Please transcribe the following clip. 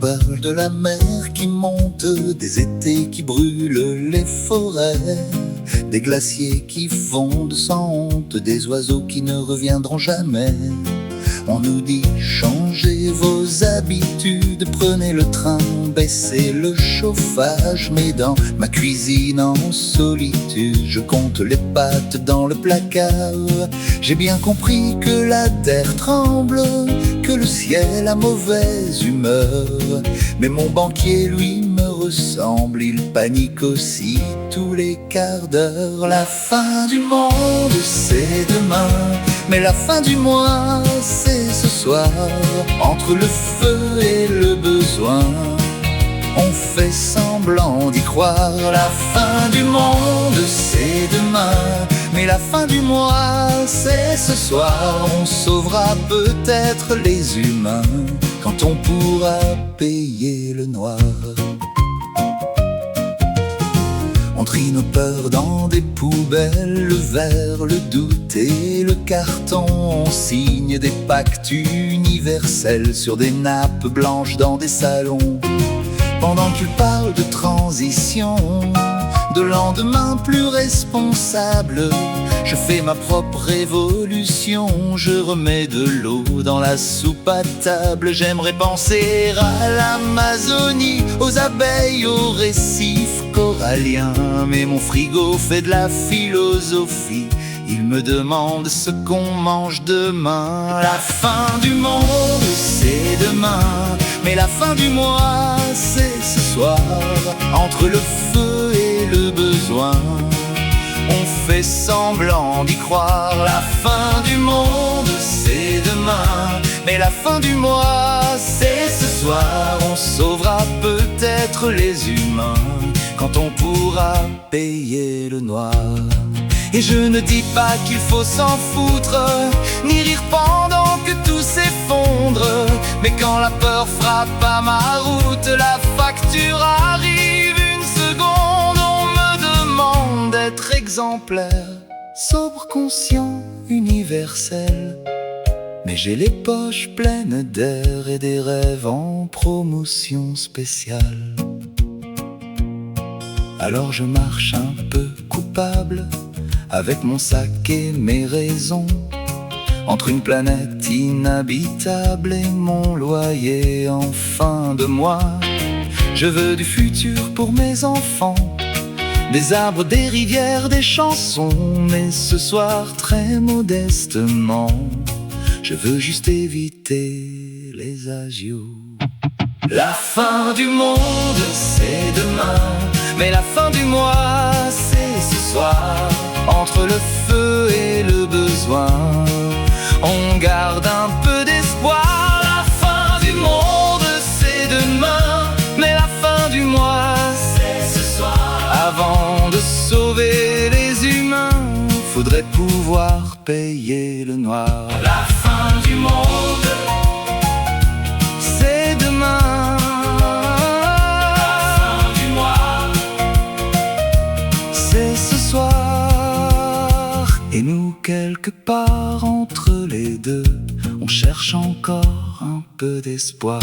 parle de la mer qui monte, des étés qui brûlent les forêts, des glaciers qui fondent sans honte, des oiseaux qui ne reviendront jamais. On nous dit changez vos habitudes, prenez le train, baissez le chauffage. Mais dans ma cuisine en solitude, je compte les pâtes dans le placard. J'ai bien compris que la terre tremble, que le ciel a mauvaise humeur. Mais mon banquier lui me ressemble, il panique aussi tous les quarts d'heure. La fin du monde c'est demain, mais la fin du mois c'est ce soir. Entre le feu et le besoin, on fait semblant d'y croire. La fin du monde c'est demain, mais la fin du mois c'est ce soir. On sauvera peut-être les humains quand on pourra payer le noir. On trie nos peurs dans des poubelles, le verre, le doute et le carton. On signe des pactes universels sur des nappes blanches dans des salons. Pendant qu'ils parlent de transition, de lendemain plus responsable, je fais ma propre révolution. Je remets de l'eau dans la soupe à table. J'aimerais penser à l'Amazonie, aux abeilles, aux récifs coralliens. Mais mon frigo fait de la philosophie, il me demande ce qu'on mange demain. La fin du monde c'est demain, mais la fin du mois c'est ce soir. Entre le feu et le besoin, on fait semblant d'y croire. La fin du monde c'est demain, mais la fin du mois c'est ce soir. On sauvera peut-être les humains quand on pourra payer le noir. Et je ne dis pas qu'il faut s'en foutre, ni rire pendant que tout s'effondre. Mais quand la peur frappe à ma route, la facture arrive une seconde. On me demande d'être exemplaire, sobre, conscient, universel. Mais j'ai les poches pleines d'air et des rêves en promotion spéciale. Alors je marche un peu coupable, avec mon sac et mes raisons, entre une planète inhabitable et mon loyer en fin de mois. Je veux du futur pour mes enfants, des arbres, des rivières, des chansons. Mais ce soir très modestement, je veux juste éviter les agios. La fin du monde c'est demain, mais la fin du mois c'est ce soir. Entre le feu et le besoin, on garde un peu d'espoir. La fin du monde c'est demain, mais la fin du mois c'est ce soir. Avant de sauver les humains, faudrait pouvoir payer le noir. La fin du monde c'est demain, la fin du mois c'est ce soir. Et nous, quelque part entre les deux, on cherche encore un peu d'espoir.